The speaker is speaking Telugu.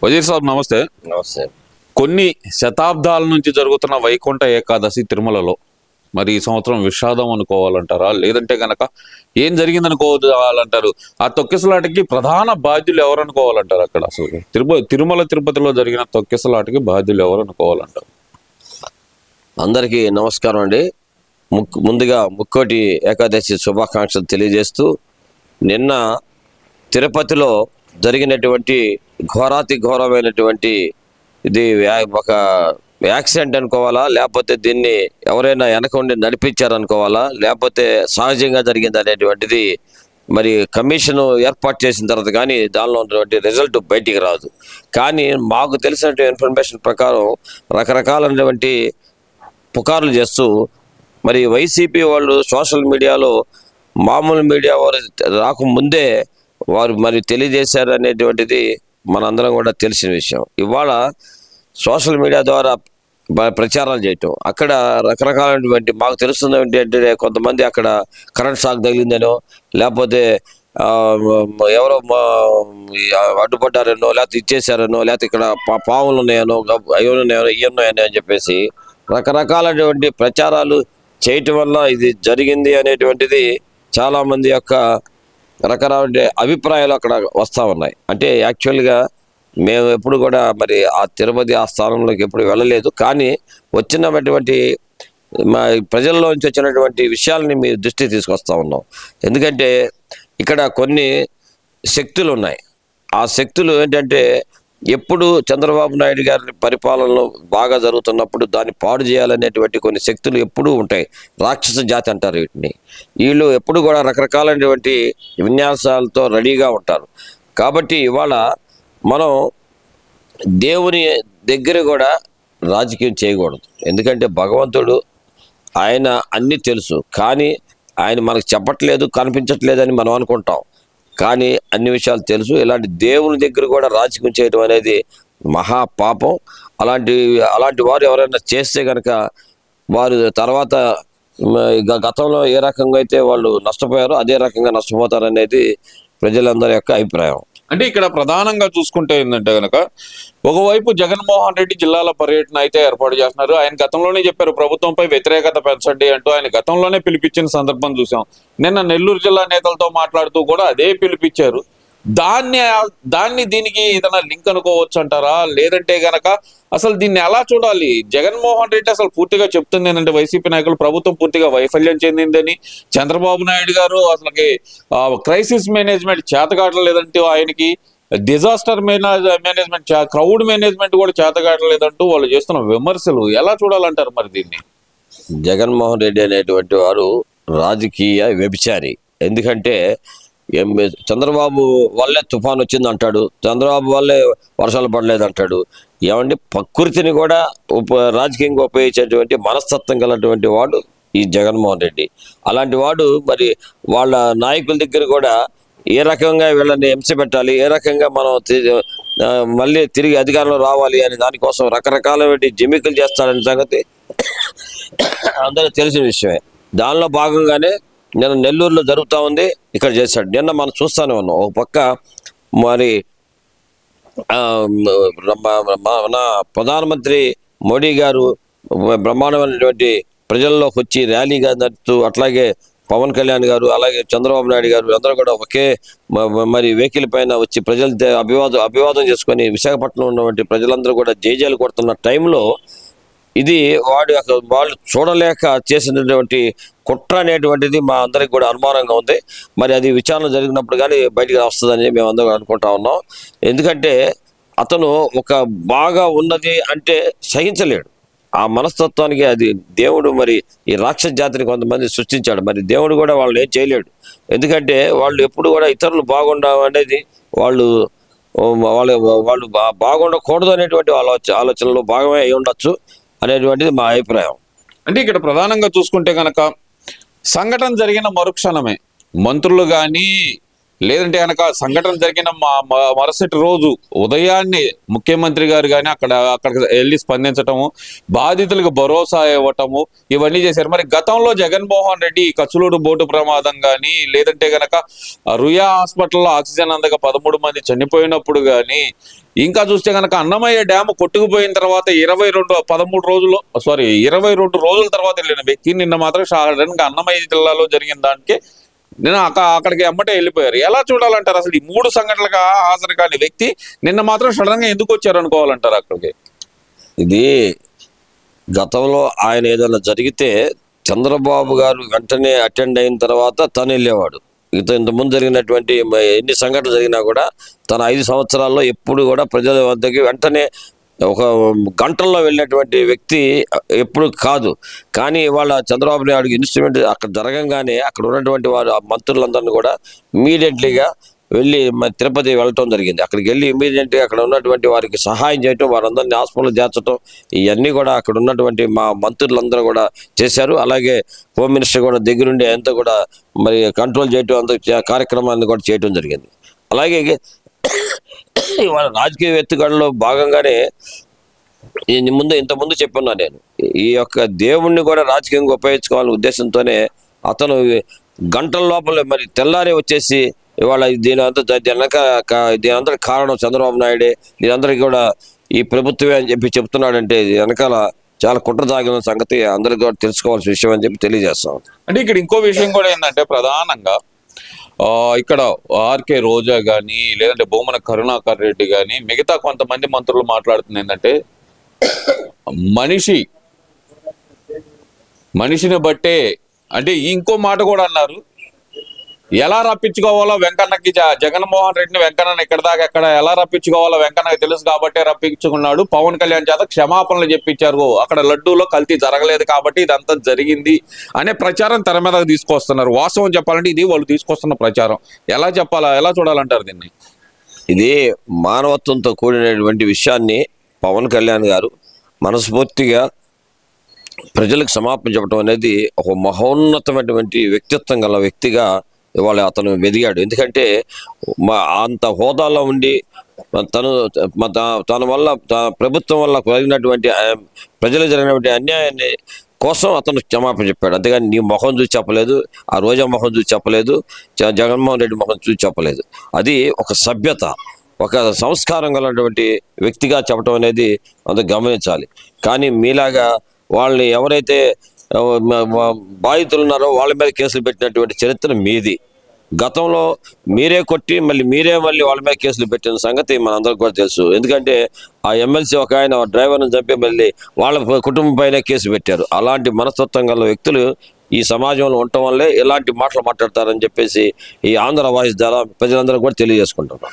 వజీర్ సాబ్ నమస్తే. నమస్తే. కొన్ని శతాబ్దాల నుంచి జరుగుతున్న వైకుంఠ ఏకాదశి తిరుమలలో మరి ఈ సంవత్సరం విషాదం అనుకోవాలంటారా, లేదంటే గనక ఏం జరిగింది అనుకోవాలంటారు? ఆ తొక్కిసలాటకి ప్రధాన బాధ్యులు ఎవరు అనుకోవాలంటారు? అక్కడ అసలు తిరుమల తిరుపతిలో జరిగిన తొక్కిసలాటకి బాధ్యులు ఎవరు అనుకోవాలంటారు? అందరికీ నమస్కారం అండి. ముందుగా ముక్కోటి ఏకాదశి శుభాకాంక్షలు తెలియజేస్తూ, నిన్న తిరుపతిలో జరిగినటువంటి ఘోరాతి ఘోరమైనటువంటి ఇది ఒక యాక్సిడెంట్ అనుకోవాలా, లేకపోతే దీన్ని ఎవరైనా వెనక ఉండి నడిపించారనుకోవాలా, లేకపోతే సహజంగా జరిగింది అనేటువంటిది మరి కమిషన్ ఏర్పాటు చేసిన తర్వాత కానీ దానిలో ఉన్నటువంటి రిజల్ట్ బయటికి రాదు. కానీ మాకు తెలిసినటువంటి ఇన్ఫర్మేషన్ ప్రకారం రకరకాలైనటువంటి పుకార్లు చేస్తూ మరి వైసీపీ వాళ్ళు సోషల్ మీడియాలో మామూలు మీడియా వారు రాకముందే వారు మరి తెలియజేశారు అనేటువంటిది మనందరం కూడా తెలిసిన విషయం. ఇవాళ సోషల్ మీడియా ద్వారా ప్రచారాలు చేయటం, అక్కడ రకరకాలైనటువంటి మాకు తెలుస్తుంది ఏంటంటే కొంతమంది అక్కడ కరెంట్ షాక్ తగిలిందనో, లేకపోతే ఎవరో అడ్డుపడ్డారనో, లేకపోతే ఇచ్చేసారనో, లేకపోతే ఇక్కడ పాములు ఉన్నాయనో, అయ్యున్నాయనో, ఇవన్నాయనో అని చెప్పేసి రకరకాలైనటువంటి ప్రచారాలు చేయటం వల్ల ఇది జరిగింది అనేటువంటిది చాలామంది యొక్క రకరకాల అభిప్రాయాలు అక్కడ వస్తూ ఉన్నాయి. అంటే యాక్చువల్గా మేము ఎప్పుడు కూడా మరి ఆ తిరుపతి ఆ స్థానంలోకి ఎప్పుడు వెళ్ళలేదు. కానీ వచ్చినటువంటి మా ప్రజల్లోంచి వచ్చినటువంటి విషయాలని మీ దృష్టికి తీసుకొస్తా ఉన్నాం. ఎందుకంటే ఇక్కడ కొన్ని శక్తులు ఉన్నాయి. ఆ శక్తులు ఏంటంటే ఎప్పుడు చంద్రబాబు నాయుడు గారి పరిపాలనలో బాగా జరుగుతున్నప్పుడు దాన్ని పాడు చేయాలనేటువంటి కొన్ని శక్తులు ఎప్పుడూ ఉంటాయి. రాక్షస జాతి అంటారు వీటిని. వీళ్ళు ఎప్పుడు కూడా రకరకాలైనటువంటి విన్యాసాలతో రెడీగా ఉంటారు. కాబట్టి ఇవాళ మనం దేవుని దగ్గర కూడా రాజకీయం చేయకూడదు. ఎందుకంటే భగవంతుడు ఆయన అన్నీ తెలుసు, కానీ ఆయన మనకు చెప్పట్లేదు, కనిపించట్లేదని మనం అనుకుంటాం. కానీ అన్ని విషయాలు తెలుసు. ఇలాంటి దేవుని దగ్గర కూడా రాజకీయం చేయడం అనేది మహాపాపం. అలాంటి వారు ఎవరైనా చేస్తే కనుక వారు తర్వాత గతంలో ఏ రకంగా అయితే వాళ్ళు నష్టపోయారో అదే రకంగా నష్టపోతారనేది ప్రజలందరి యొక్క అభిప్రాయం. అంటే ఇక్కడ ప్రధానంగా చూసుకుంటే ఏంటంటే కనుక ఒకవైపు జగన్మోహన్ రెడ్డి జిల్లాల పర్యటన అయితే ఏర్పాటు చేస్తున్నారు. ఆయన గతంలోనే చెప్పారు ప్రభుత్వంపై వ్యతిరేకత పెంచండి అంటూ. ఆయన గతంలోనే పిలిపించిన సందర్భం చూసాం. నిన్న నెల్లూరు జిల్లా నేతలతో మాట్లాడుతూ కూడా అదే పిలిపించారు. దాన్ని దీనికి ఏదైనా లింక్ అనుకోవచ్చు అంటారా, లేదంటే గనక అసలు దీన్ని ఎలా చూడాలి? జగన్మోహన్ రెడ్డి అసలు పూర్తిగా చెప్తుంది ఏంటంటే వైసీపీ నాయకులు ప్రభుత్వం పూర్తిగా వైఫల్యం చెందిందని, చంద్రబాబు నాయుడు గారు అసలుకి క్రైసిస్ మేనేజ్మెంట్ చేతకాటలేదంటూ, ఆయనకి డిజాస్టర్ మేనేజ్మెంట్ క్రౌడ్ మేనేజ్మెంట్ కూడా చేతకాటలేదంటూ వాళ్ళు చేస్తున్న విమర్శలు ఎలా చూడాలంటారు మరి దీన్ని? జగన్మోహన్ రెడ్డి అనేటువంటి వారు రాజకీయ వ్యభిచారి. ఎందుకంటే చంద్రబాబు వల్లే తుఫాన్ వచ్చింది అంటాడు, చంద్రబాబు వల్లే వర్షాలు పడలేదు అంటాడు. ఏమంటే ప్రకృతిని కూడా రాజకీయంగా ఉపయోగించేటువంటి మనస్తత్వం గలటువంటి వాడు ఈ జగన్మోహన్ రెడ్డి. అలాంటి వాడు మరి వాళ్ళ నాయకుల దగ్గర కూడా ఏ రకంగా వీళ్ళని హింస పెట్టాలి, ఏ రకంగా మనం మళ్ళీ తిరిగి అధికారంలో రావాలి అని దానికోసం రకరకాలైన జిమ్మికలు చేస్తాడనే సంగతి అందరూ తెలిసిన విషయమే. దానిలో భాగంగానే నిన్న నెల్లూరులో జరుగుతూ ఉంది, ఇక్కడ చేశాడు. నిన్న మనం చూస్తూనే ఉన్నాం. ఒక పక్క మరి మన ప్రధానమంత్రి మోడీ గారు బ్రహ్మాండమైనటువంటి ప్రజల్లోకి వచ్చి ర్యాలీగా నడుపుతూ, అట్లాగే పవన్ కళ్యాణ్ గారు, అలాగే చంద్రబాబు నాయుడు గారు అందరూ కూడా ఒకే మరి వెహికల్ పైన వచ్చి ప్రజలతో అభివాదం చేసుకొని విశాఖపట్నం ఉన్నటువంటి ప్రజలందరూ కూడా జైజాలు కొడుతున్న టైంలో ఇది వాళ్ళు చూడలేక చేసినటువంటి కుట్ర అనేటువంటిది మా అందరికి కూడా అనుమానంగా ఉంది. మరి అది విచారణ జరిగినప్పుడు కానీ బయటికి వస్తుందని మేము అందరం అనుకుంటా ఉన్నాం. ఎందుకంటే అతను ఒక బాగా ఉన్నది అంటే సహించలేడు. ఆ మనస్తత్వానికి అది దేవుడు మరి ఈ రాక్షస జాతిని కొంతమంది సృష్టించాడు. మరి దేవుడు కూడా వాళ్ళు ఏం చేయలేడు. ఎందుకంటే వాళ్ళు ఎప్పుడు కూడా ఇతరులు బాగుండవు అనేది వాళ్ళు బాగుండకూడదు అనేటువంటి ఆలోచనలో భాగమే అయి ఉండొచ్చు అనేటువంటిది మా అభిప్రాయం. అంటే ఇక్కడ ప్రధానంగా చూసుకుంటే కనుక సంఘటన జరిగిన మరుక్షణమే మంత్రులు కానీ లేదంటే కనుక సంఘటన జరిగిన మరుసటి రోజు ఉదయాన్నే ముఖ్యమంత్రి గారు కానీ అక్కడికి వెళ్ళి స్పందించటము, బాధితులకు భరోసా ఇవ్వటము, ఇవన్నీ చేశారు. మరి గతంలో జగన్మోహన్ రెడ్డి ఈ కచ్చులూరు బోటు ప్రమాదం కానీ, లేదంటే గనక రుయా హాస్పిటల్లో ఆక్సిజన్ అందక 13 మంది చనిపోయినప్పుడు కానీ, ఇంకా చూస్తే కనుక అన్నమయ్య డ్యామ్ కొట్టుకుపోయిన తర్వాత 22 రోజుల తర్వాత వెళ్ళిన వ్యక్తి నిన్న మాత్రం సడన్గా అన్నమయ్య జిల్లాలో జరిగిన దానికి నేను అక్కడికి ఎమ్మటే వెళ్ళిపోయారు. ఎలా చూడాలంటారు అసలు ఈ 3 సంఘటనలుగా హాజరు కాని వ్యక్తి నిన్న మాత్రం సడన్ గా ఎందుకు వచ్చారు అనుకోవాలంటారు అక్కడికి? ఇది గతంలో ఆయన ఏదైనా జరిగితే చంద్రబాబు గారు వెంటనే అటెండ్ అయిన తర్వాత తను వెళ్ళేవాడు. ఇంతకుముందు జరిగినటువంటి ఎన్ని సంఘటనలు జరిగినా కూడా తన 5 సంవత్సరాల్లో ఎప్పుడు కూడా ప్రజల వద్దకి వెంటనే ఒక గంటల్లో వెళ్ళినటువంటి వ్యక్తి ఎప్పుడు కాదు. కానీ ఇవాళ చంద్రబాబు నాయుడు ఇన్స్ట్రుమెంట్ అక్కడ జరగంగానే అక్కడ ఉన్నటువంటి వారు ఆ మంత్రులందరినీ కూడా ఇమీడియట్లీగా వెళ్ళి తిరుపతి వెళ్ళటం జరిగింది. అక్కడికి వెళ్ళి ఇమీడియట్గా అక్కడ ఉన్నటువంటి వారికి సహాయం చేయటం, వారందరినీ హాస్పిటల్ చేర్చడం, ఇవన్నీ కూడా అక్కడ ఉన్నటువంటి మా మంత్రులందరూ కూడా చేశారు. అలాగే హోమ్ మినిస్టర్ కూడా దగ్గరుండి అంతా కూడా మరి కంట్రోల్ చేయటం, అంత కార్యక్రమాన్ని కూడా చేయటం జరిగింది. అలాగే ఇవాళ రాజకీయ ఎత్తుగడలో భాగంగానే ఇంతకుముందు చెప్పున్నా నేను, ఈ యొక్క దేవుణ్ణి కూడా రాజకీయంగా ఉపయోగించుకోవాలనే ఉద్దేశంతోనే అతను గంటల లోపల మరి తెల్లారే వచ్చేసి ఇవాళ దీనంతా కారణం చంద్రబాబు నాయుడే, దీనందరికీ కూడా ఈ ప్రభుత్వమే అని చెప్పి చెప్తున్నాడంటే వెనకాల చాలా కుట్ర దాగిన సంగతి అందరికీ కూడా తెలుసుకోవాల్సిన విషయం అని చెప్పి తెలియజేస్తాం. అంటే ఇక్కడ ఇంకో విషయం కూడా ఏంటంటే ప్రధానంగా ఇక్కడ ఆర్కే రోజా కానీ, లేదంటే భూమన కరుణాకర్ రెడ్డి కానీ, మిగతా కొంతమంది మంత్రులు మాట్లాడుతుంది ఏంటంటే మనిషిని బట్టే, అంటే ఇంకో మాట కూడా అన్నారు, ఎలా రప్పించుకోవాలో వెంకన్నకి జగన్మోహన్ రెడ్డిని వెంకన్న ఇక్కడ దాకా ఎక్కడ ఎలా రప్పించుకోవాలో వెంకన్నకి తెలుసు కాబట్టే రప్పించుకున్నాడు. పవన్ కళ్యాణ్ చేత క్షమాపణలు చెప్పించారు, అక్కడ లడ్డూలో కల్తీ జరగలేదు కాబట్టి ఇదంతా జరిగింది అనే ప్రచారం తెర మీద తీసుకొస్తున్నారు. వాస్తవం చెప్పాలంటే ఇది వాళ్ళు తీసుకొస్తున్న ప్రచారం. ఎలా చెప్పాలా, ఎలా చూడాలంటారు దీన్ని? ఇది మానవత్వంతో కూడినటువంటి విషయాన్ని పవన్ కళ్యాణ్ గారు మనస్ఫూర్తిగా ప్రజలకు క్షమాపణ చెప్పడం అనేది ఒక మహోన్నతమైనటువంటి వ్యక్తిత్వం గల వ్యక్తిగా ఇవాళ అతను ఎదిగాడు. ఎందుకంటే అంత హోదాలో ఉండి తన వల్ల ప్రభుత్వం వల్ల కలిగినటువంటి ప్రజలకు జరిగినటువంటి అన్యాయాన్ని కోసం అతను క్షమాపణ చెప్పాడు. అంతేగాని నీ ముఖం చూసి చెప్పలేదు, ఆ రోజా ముఖం చూసి చెప్పలేదు, జగన్మోహన్ రెడ్డి ముఖం చూసి చెప్పలేదు. అది ఒక సభ్యత, ఒక సంస్కారం కలిగినటువంటి వ్యక్తిగా చెప్పడం అనేది అంత గమనించాలి. కానీ మీలాగా వాళ్ళని ఎవరైతే బాధితులు ఉన్నారో వాళ్ళ మీద కేసులు పెట్టినటువంటి చరిత్ర మీది. గతంలో మీరే కొట్టి మళ్ళీ వాళ్ళ మీద కేసులు పెట్టిన సంగతి మనందరికి కూడా తెలుసు. ఎందుకంటే ఆ ఎమ్మెల్సీ ఒక ఆయన డ్రైవర్ని చంపి మళ్ళీ వాళ్ళ కుటుంబం పైన కేసు పెట్టారు. అలాంటి మనస్తత్వం గల వ్యక్తులు ఈ సమాజంలో ఉండటం వల్లే ఇలాంటి మాటలు మాట్లాడతారని చెప్పేసి ఈ ఆంధ్ర వాయిస్ ద్వారా ప్రజలందరూ కూడా తెలియజేసుకుంటున్నాం.